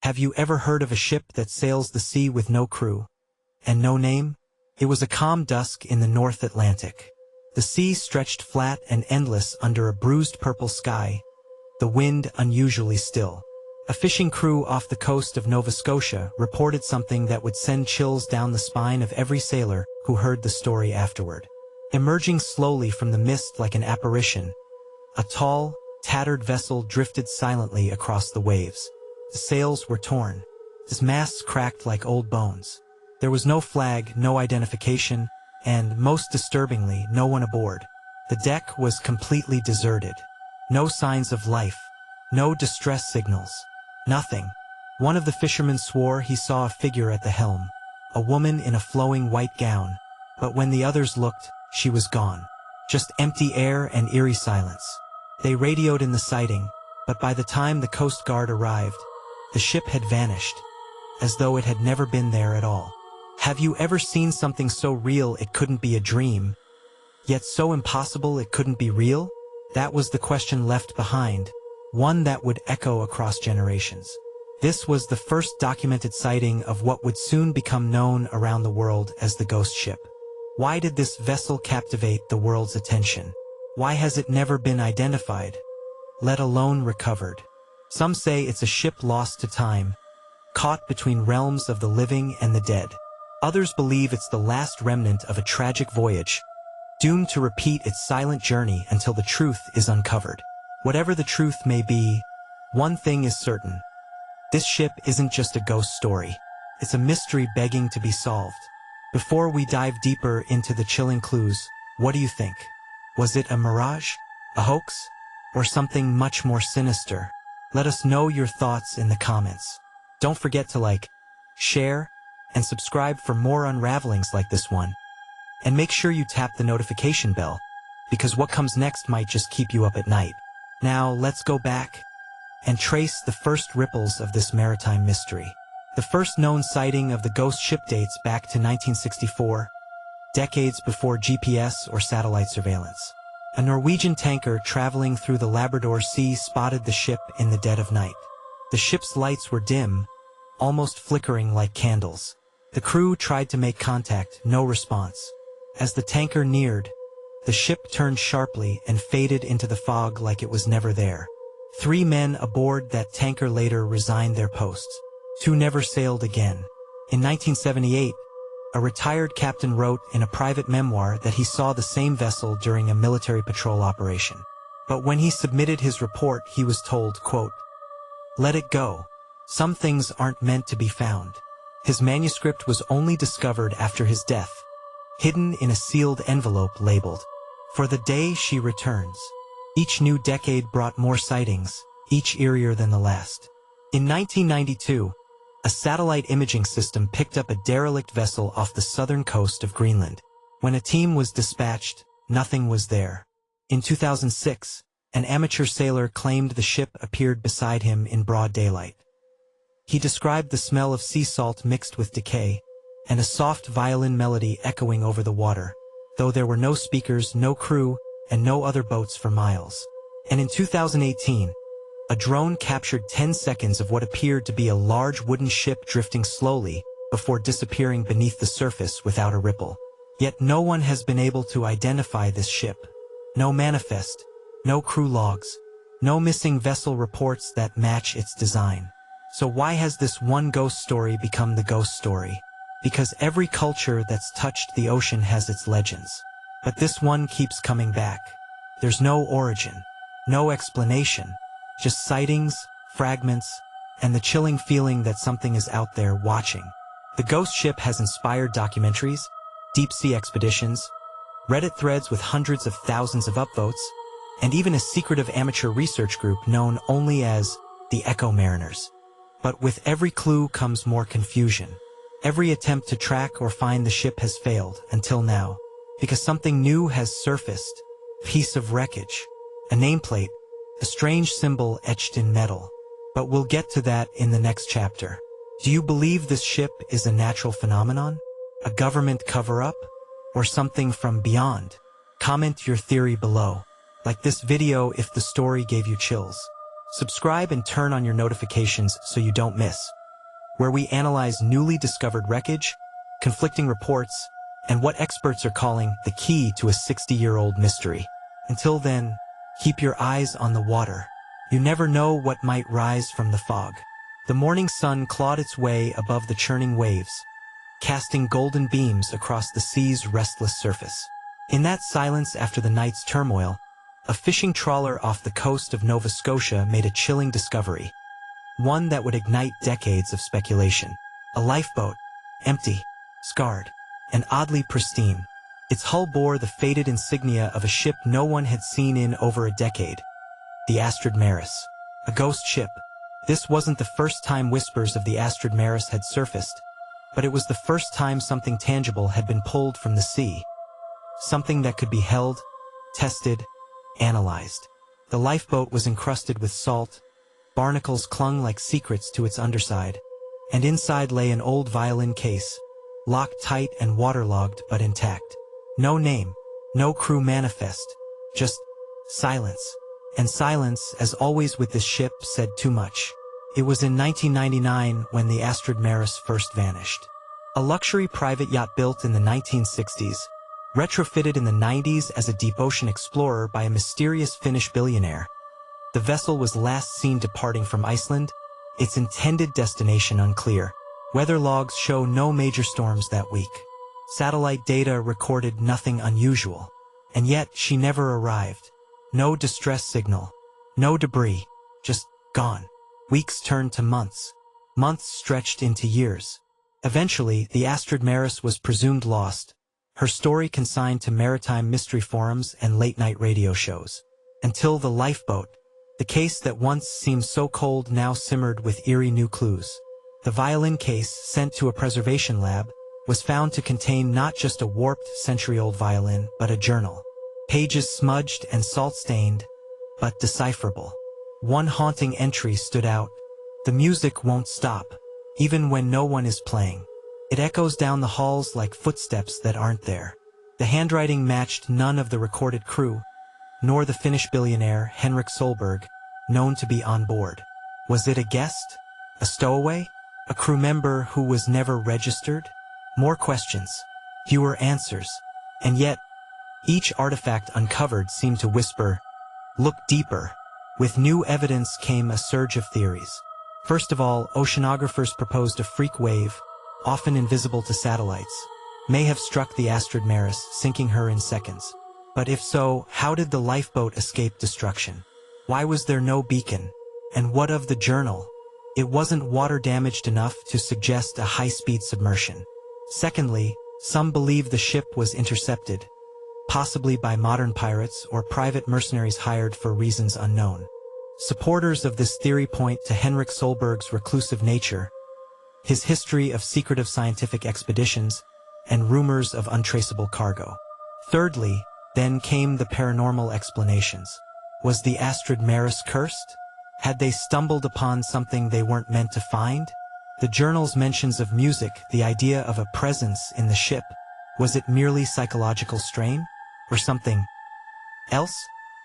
Have you ever heard of a ship that sails the sea with no crew and no name? It was a calm dusk in the North Atlantic. The sea stretched flat and endless under a bruised purple sky, the wind unusually still. A fishing crew off the coast of Nova Scotia reported something that would send chills down the spine of every sailor who heard the story afterward. Emerging slowly from the mist like an apparition, a tall, tattered vessel drifted silently across the waves. The sails were torn. Its masts cracked like old bones. There was no flag, no identification, and, most disturbingly, no one aboard. The deck was completely deserted. No signs of life. No distress signals. Nothing. One of the fishermen swore he saw a figure at the helm, a woman in a flowing white gown. But when the others looked, she was gone. Just empty air and eerie silence. They radioed in the sighting, but by the time the Coast Guard arrived, the ship had vanished, as though it had never been there at all. Have you ever seen something so real it couldn't be a dream, yet so impossible it couldn't be real? That was the question left behind, one that would echo across generations. This was the first documented sighting of what would soon become known around the world as the ghost ship. Why did this vessel captivate the world's attention? Why has it never been identified, let alone recovered? Some say it's a ship lost to time, caught between realms of the living and the dead. Others believe it's the last remnant of a tragic voyage, doomed to repeat its silent journey until the truth is uncovered. Whatever the truth may be, one thing is certain. This ship isn't just a ghost story. It's a mystery begging to be solved. Before we dive deeper into the chilling clues, what do you think? Was it a mirage, a hoax, or something much more sinister? Let us know your thoughts in the comments. Don't forget to like, share, and subscribe for more unravelings like this one. And make sure you tap the notification bell, because what comes next might just keep you up at night. Now let's go back and trace the first ripples of this maritime mystery. The first known sighting of the ghost ship dates back to 1964, decades before GPS or satellite surveillance. A Norwegian tanker traveling through the Labrador Sea spotted the ship in the dead of night. The ship's lights were dim, almost flickering like candles. The crew tried to make contact, no response. As the tanker neared, the ship turned sharply and faded into the fog like it was never there. 3 men aboard that tanker later resigned their posts. 2 never sailed again. In 1978, a retired captain wrote in a private memoir that he saw the same vessel during a military patrol operation. But when he submitted his report, he was told, quote, "Let it go. Some things aren't meant to be found." His manuscript was only discovered after his death, hidden in a sealed envelope labeled, "For the day she returns." Each new decade brought more sightings, each eerier than the last. In 1992, a satellite imaging system picked up a derelict vessel off the southern coast of Greenland. When a team was dispatched, nothing was there. In 2006, an amateur sailor claimed the ship appeared beside him in broad daylight. He described the smell of sea salt mixed with decay, and a soft violin melody echoing over the water, though there were no speakers, no crew, and no other boats for miles. And in 2018, a drone captured 10 seconds of what appeared to be a large wooden ship drifting slowly before disappearing beneath the surface without a ripple. Yet no one has been able to identify this ship. No manifest, no crew logs, no missing vessel reports that match its design. So why has this one ghost story become the ghost story? Because every culture that's touched the ocean has its legends. But this one keeps coming back. There's no origin, no explanation, just sightings, fragments, and the chilling feeling that something is out there watching. The ghost ship has inspired documentaries, deep-sea expeditions, Reddit threads with hundreds of thousands of upvotes, and even a secretive amateur research group known only as the Echo Mariners. But with every clue comes more confusion. Every attempt to track or find the ship has failed, until now, because something new has surfaced. A piece of wreckage, a nameplate, a strange symbol etched in metal. But we'll get to that in the next chapter. Do you believe this ship is a natural phenomenon? A government cover-up? Or something from beyond? Comment your theory below. Like this video if the story gave you chills. Subscribe and turn on your notifications so you don't miss where we analyze newly discovered wreckage, conflicting reports, and what experts are calling the key to a 60-year-old mystery. Until then, keep your eyes on the water. You never know what might rise from the fog. The morning sun clawed its way above the churning waves, casting golden beams across the sea's restless surface. In that silence after the night's turmoil, a fishing trawler off the coast of Nova Scotia made a chilling discovery, one that would ignite decades of speculation. A lifeboat, empty, scarred, and oddly pristine. Its hull bore the faded insignia of a ship no one had seen in over a decade, the Astrid Maris. A ghost ship. This wasn't the first time whispers of the Astrid Maris had surfaced, but it was the first time something tangible had been pulled from the sea. Something that could be held, tested, analyzed. The lifeboat was encrusted with salt, barnacles clung like secrets to its underside, and inside lay an old violin case, locked tight and waterlogged but intact. No name, no crew manifest, just silence. And silence, as always with this ship, said too much. It was in 1999 when the Astrid Maris first vanished. A luxury private yacht built in the 1960s, retrofitted in the 90s as a deep-ocean explorer by a mysterious Finnish billionaire. The vessel was last seen departing from Iceland, its intended destination unclear. Weather logs show no major storms that week. Satellite data recorded nothing unusual. And yet she never arrived. No distress signal, no debris, just gone. Weeks turned to months. Months stretched into years. Eventually, the Astrid Maris was presumed lost, her story consigned to maritime mystery forums and late-night radio shows. Until the lifeboat, the case that once seemed so cold now simmered with eerie new clues. The violin case, sent to a preservation lab, was found to contain not just a warped, century-old violin, but a journal. Pages smudged and salt-stained, but decipherable. One haunting entry stood out. The music won't stop, even when no one is playing. It echoes down the halls like footsteps that aren't there. The handwriting matched none of the recorded crew, nor the Finnish billionaire Henrik Solberg, known to be on board. Was it a guest? A stowaway? A crew member who was never registered? More questions, fewer answers. And yet, each artifact uncovered seemed to whisper, "Look deeper." With new evidence came a surge of theories. First of all, oceanographers proposed a freak wave, often invisible to satellites, may have struck the Astrid Maris, sinking her in seconds. But if so, how did the lifeboat escape destruction? Why was there no beacon? And what of the journal? It wasn't water damaged enough to suggest a high-speed submersion. Secondly, some believe the ship was intercepted, possibly by modern pirates or private mercenaries hired for reasons unknown. Supporters of this theory point to Henrik Solberg's reclusive nature, his history of secretive scientific expeditions, and rumors of untraceable cargo. Thirdly, then came the paranormal explanations. Was the Astrid Maris cursed? Had they stumbled upon something they weren't meant to find? The journal's mentions of music, the idea of a presence in the ship, was it merely psychological strain? Or something else?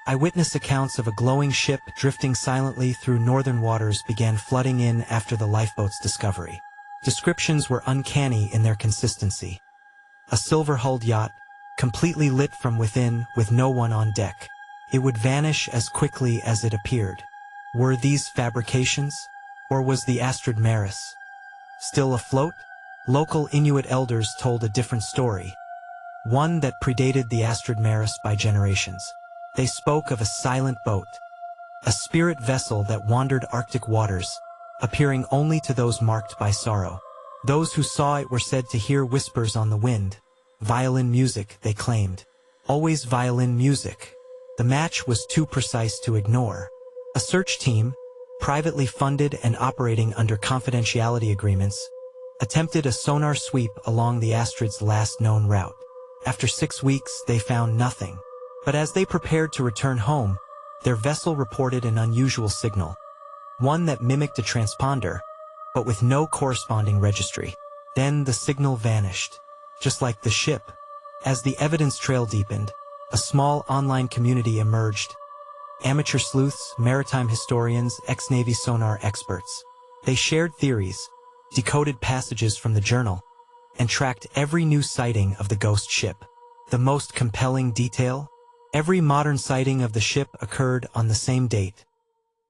Eyewitness accounts of a glowing ship drifting silently through northern waters began flooding in after the lifeboat's discovery. Descriptions were uncanny in their consistency. A silver-hulled yacht, completely lit from within with no one on deck. It would vanish as quickly as it appeared. Were these fabrications? Or was the Astrid Maris still afloat? Local Inuit elders told a different story, one that predated the Astrid Maris by generations. They spoke of a silent boat, a spirit vessel that wandered Arctic waters, appearing only to those marked by sorrow. Those who saw it were said to hear whispers on the wind. Violin music, they claimed. Always violin music. The match was too precise to ignore. A search team, privately funded and operating under confidentiality agreements, attempted a sonar sweep along the Astrid's last known route. After 6 weeks, they found nothing. But as they prepared to return home, their vessel reported an unusual signal. One that mimicked a transponder, but with no corresponding registry. Then the signal vanished, just like the ship. As the evidence trail deepened, a small online community emerged. Amateur sleuths, maritime historians, ex-Navy sonar experts. They shared theories, decoded passages from the journal, and tracked every new sighting of the ghost ship. The most compelling detail? Every modern sighting of the ship occurred on the same date,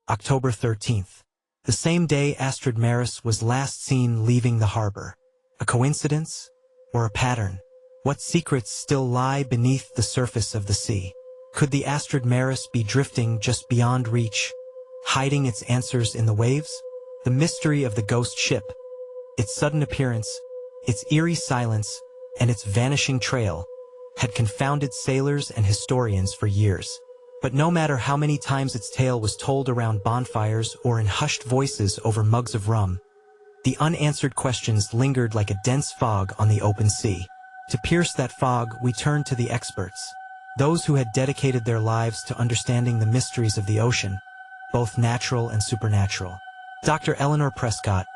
October 13th. The same day Astrid Maris was last seen leaving the harbor. A coincidence? Or a pattern? What secrets still lie beneath the surface of the sea? Could the Astrid Maris be drifting just beyond reach, hiding its answers in the waves? The mystery of the ghost ship, its sudden appearance, its eerie silence, and its vanishing trail, had confounded sailors and historians for years. But no matter how many times its tale was told around bonfires or in hushed voices over mugs of rum, the unanswered questions lingered like a dense fog on the open sea. To pierce that fog, we turned to the experts, those who had dedicated their lives to understanding the mysteries of the ocean, both natural and supernatural. Dr. Eleanor Prescott,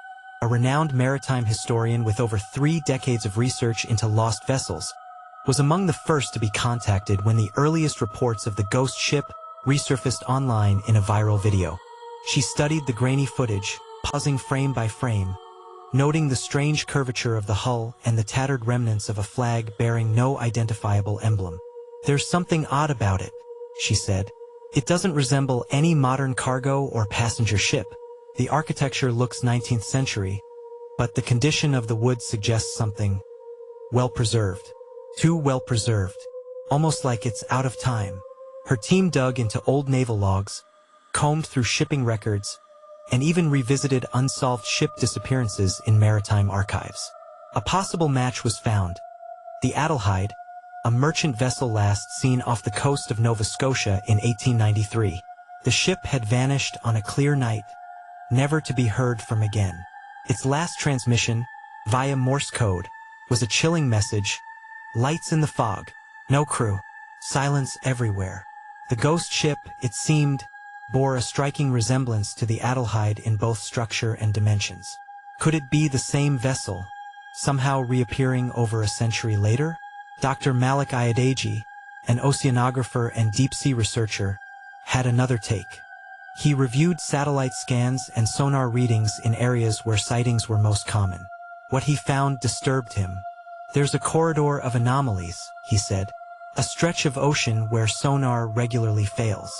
a renowned maritime historian with over 3 decades of research into lost vessels, was among the first to be contacted when the earliest reports of the ghost ship resurfaced online in a viral video. She studied the grainy footage, pausing frame by frame, noting the strange curvature of the hull and the tattered remnants of a flag bearing no identifiable emblem. "There's something odd about it," she said. "It doesn't resemble any modern cargo or passenger ship. The architecture looks 19th century, but the condition of the wood suggests something well-preserved. Too well-preserved, almost like it's out of time." Her team dug into old naval logs, combed through shipping records, and even revisited unsolved ship disappearances in maritime archives. A possible match was found. The Adelheid, a merchant vessel last seen off the coast of Nova Scotia in 1893. The ship had vanished on a clear night, never to be heard from again. Its last transmission, via Morse code, was a chilling message: lights in the fog, no crew, silence everywhere. The ghost ship, it seemed, bore a striking resemblance to the Adelheid in both structure and dimensions. Could it be the same vessel, somehow reappearing over a century later? Dr. Malik Ayadeji, an oceanographer and deep-sea researcher, had another take. He reviewed satellite scans and sonar readings in areas where sightings were most common. What he found disturbed him. "There's a corridor of anomalies," he said. "A stretch of ocean where sonar regularly fails,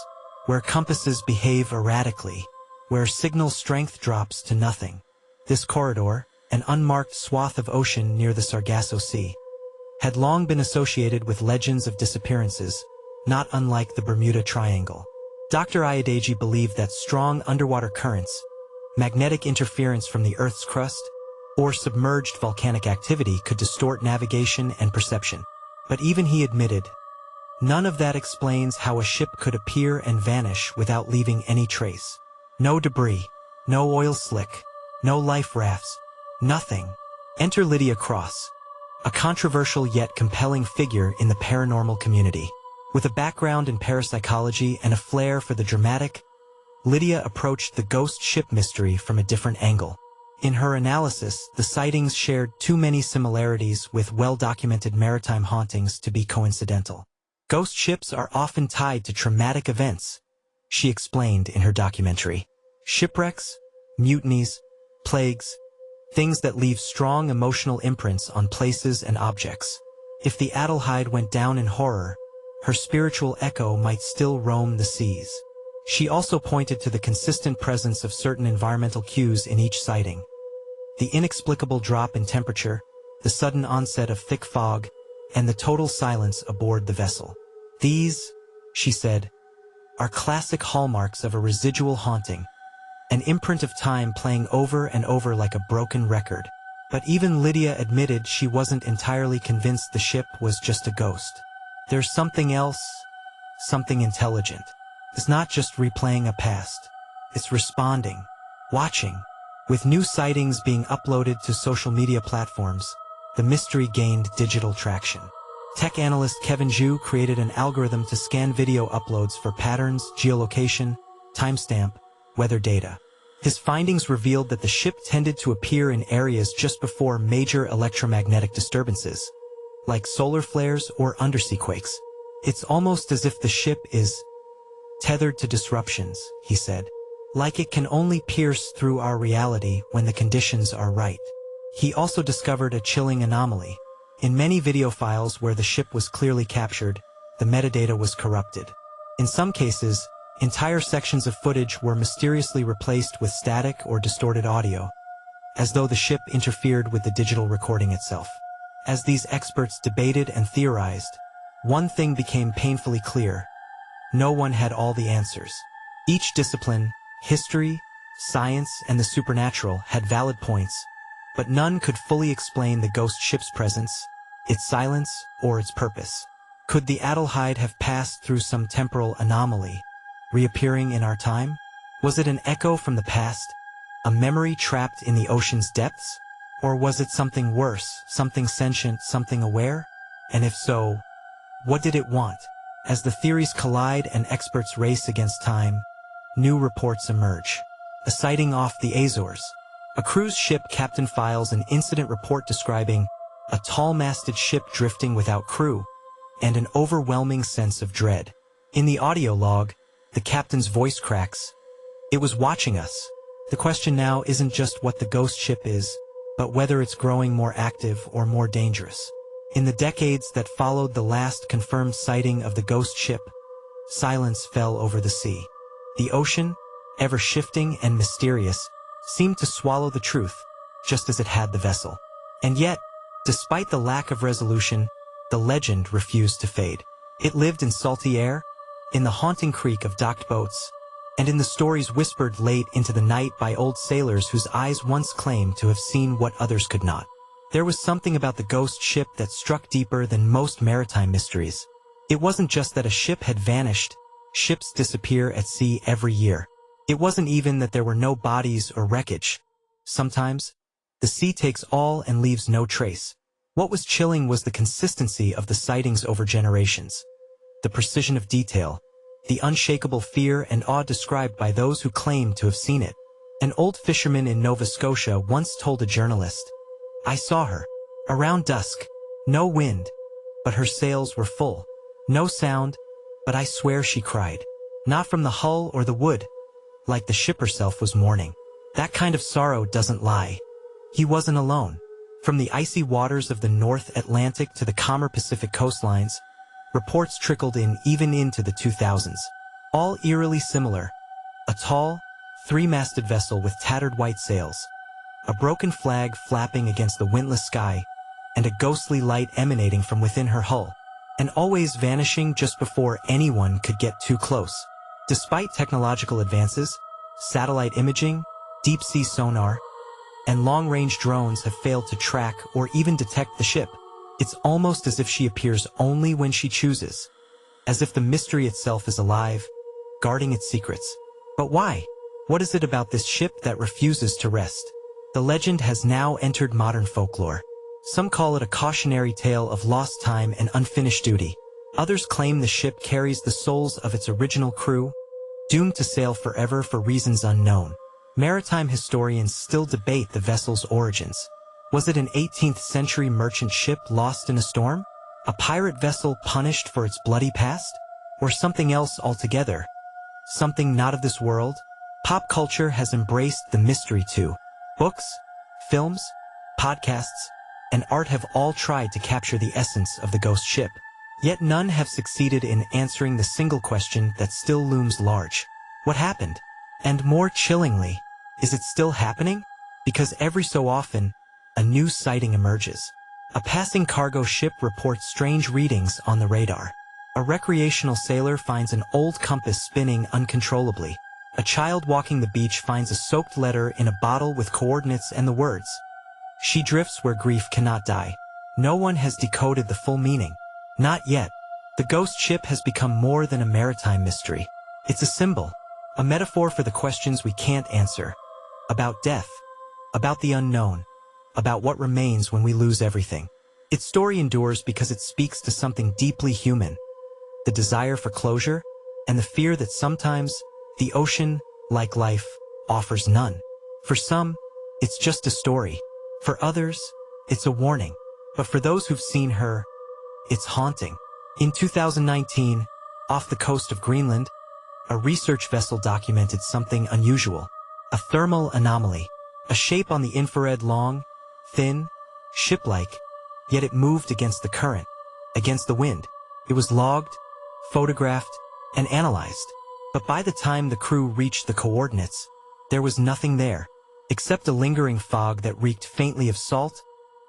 where compasses behave erratically, where signal strength drops to nothing." This corridor, an unmarked swath of ocean near the Sargasso Sea, had long been associated with legends of disappearances, not unlike the Bermuda Triangle. Dr. Ayadeji believed that strong underwater currents, magnetic interference from the Earth's crust, or submerged volcanic activity could distort navigation and perception. But even he admitted, none of that explains how a ship could appear and vanish without leaving any trace. No debris, no oil slick, no life rafts, nothing. Enter Lydia Cross, a controversial yet compelling figure in the paranormal community. With a background in parapsychology and a flair for the dramatic, Lydia approached the ghost ship mystery from a different angle. In her analysis, the sightings shared too many similarities with well-documented maritime hauntings to be coincidental. Ghost ships are often tied to traumatic events, she explained in her documentary. Shipwrecks, mutinies, plagues, things that leave strong emotional imprints on places and objects. If the Adelheid went down in horror, her spiritual echo might still roam the seas. She also pointed to the consistent presence of certain environmental cues in each sighting. The inexplicable drop in temperature, the sudden onset of thick fog, and the total silence aboard the vessel. These, she said, are classic hallmarks of a residual haunting, an imprint of time playing over and over like a broken record. But even Lydia admitted she wasn't entirely convinced the ship was just a ghost. There's something else, something intelligent. It's not just replaying a past. It's responding, watching. With new sightings being uploaded to social media platforms, the mystery gained digital traction. Tech analyst Kevin Zhu created an algorithm to scan video uploads for patterns, geolocation, timestamp, weather data. His findings revealed that the ship tended to appear in areas just before major electromagnetic disturbances, like solar flares or undersea quakes. It's almost as if the ship is tethered to disruptions, he said. like it can only pierce through our reality when the conditions are right. He also discovered a chilling anomaly. In many video files where the ship was clearly captured, the metadata was corrupted. In some cases, entire sections of footage were mysteriously replaced with static or distorted audio, as though the ship interfered with the digital recording itself. As these experts debated and theorized, one thing became painfully clear: no one had all the answers. Each discipline, history, science, and the supernatural, had valid points, but none could fully explain the ghost ship's presence, its silence, or its purpose. Could the Adelheid have passed through some temporal anomaly, reappearing in our time? Was it an echo from the past, a memory trapped in the ocean's depths? Or was it something worse, something sentient, something aware? And if so, what did it want? As the theories collide and experts race against time, new reports emerge. A sighting off the Azores. A cruise ship captain files an incident report describing a tall-masted ship drifting without crew, and an overwhelming sense of dread. In the audio log, the captain's voice cracks. It was watching us. The question now isn't just what the ghost ship is, but whether it's growing more active or more dangerous. In the decades that followed the last confirmed sighting of the ghost ship, silence fell over the sea. The ocean, ever shifting and mysterious, seemed to swallow the truth, just as it had the vessel. And yet, despite the lack of resolution, the legend refused to fade. It lived in salty air, in the haunting creak of docked boats, and in the stories whispered late into the night by old sailors whose eyes once claimed to have seen what others could not. There was something about the ghost ship that struck deeper than most maritime mysteries. It wasn't just that a ship had vanished. Ships disappear at sea every year. It wasn't even that there were no bodies or wreckage. Sometimes, the sea takes all and leaves no trace. What was chilling was the consistency of the sightings over generations. The precision of detail, the unshakable fear and awe described by those who claimed to have seen it. An old fisherman in Nova Scotia once told a journalist, "I saw her, around dusk, no wind, but her sails were full. No sound, but I swear she cried. Not from the hull or the wood, like the ship herself was mourning." That kind of sorrow doesn't lie. He wasn't alone. From the icy waters of the North Atlantic to the calmer Pacific coastlines, reports trickled in even into the 2000s. All eerily similar. A tall, three-masted vessel with tattered white sails, a broken flag flapping against the windless sky, and a ghostly light emanating from within her hull, and always vanishing just before anyone could get too close. Despite technological advances, satellite imaging, deep-sea sonar, and long-range drones have failed to track or even detect the ship. It's almost as if she appears only when she chooses, as if the mystery itself is alive, guarding its secrets. But why? What is it about this ship that refuses to rest? The legend has now entered modern folklore. Some call it a cautionary tale of lost time and unfinished duty. Others claim the ship carries the souls of its original crew, doomed to sail forever for reasons unknown. Maritime historians still debate the vessel's origins. Was it an 18th century merchant ship lost in a storm? A pirate vessel punished for its bloody past? Or something else altogether? Something not of this world? Pop culture has embraced the mystery too. Books, films, podcasts, and art have all tried to capture the essence of the ghost ship. Yet none have succeeded in answering the single question that still looms large. What happened? And more chillingly, is it still happening? Because every so often, a new sighting emerges. A passing cargo ship reports strange readings on the radar. A recreational sailor finds an old compass spinning uncontrollably. A child walking the beach finds a soaked letter in a bottle with coordinates and the words, "She drifts where grief cannot die." No one has decoded the full meaning. Not yet. The ghost ship has become more than a maritime mystery. It's a symbol, a metaphor for the questions we can't answer. About death, about the unknown, about what remains when we lose everything. Its story endures because it speaks to something deeply human, the desire for closure, and the fear that sometimes the ocean, like life, offers none. For some, it's just a story. For others, it's a warning. But for those who've seen her, it's haunting. In 2019, off the coast of Greenland, a research vessel documented something unusual. A thermal anomaly. A shape on the infrared long, thin, ship-like, yet it moved against the current, against the wind. It was logged, photographed, and analyzed. But by the time the crew reached the coordinates, there was nothing there, except a lingering fog that reeked faintly of salt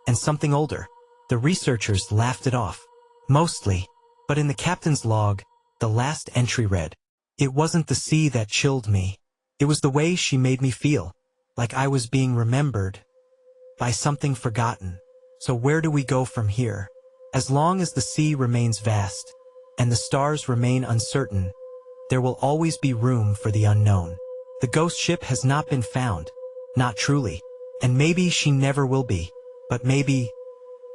and something older. The researchers laughed it off, mostly, but in the captain's log, the last entry read, "It wasn't the sea that chilled me. It was the way she made me feel, like I was being remembered by something forgotten." So where do we go from here? As long as the sea remains vast and the stars remain uncertain, there will always be room for the unknown. The ghost ship has not been found, not truly, and maybe she never will be, but maybe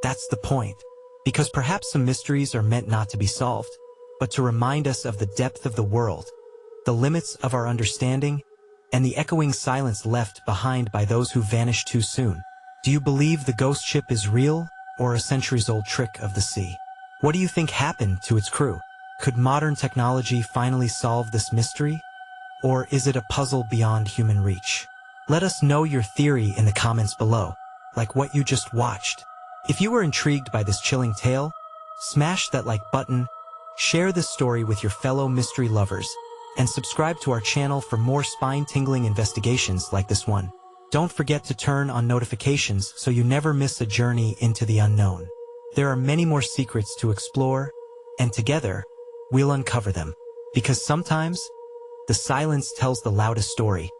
that's the point, because perhaps some mysteries are meant not to be solved, but to remind us of the depth of the world, the limits of our understanding, and the echoing silence left behind by those who vanish too soon. Do you believe the ghost ship is real, or a centuries-old trick of the sea? What do you think happened to its crew? Could modern technology finally solve this mystery? Or is it a puzzle beyond human reach? Let us know your theory in the comments below, like what you just watched. If you were intrigued by this chilling tale, smash that like button, share this story with your fellow mystery lovers, and subscribe to our channel for more spine-tingling investigations like this one. Don't forget to turn on notifications so you never miss a journey into the unknown. There are many more secrets to explore, and together, we'll uncover them. Because sometimes, the silence tells the loudest story.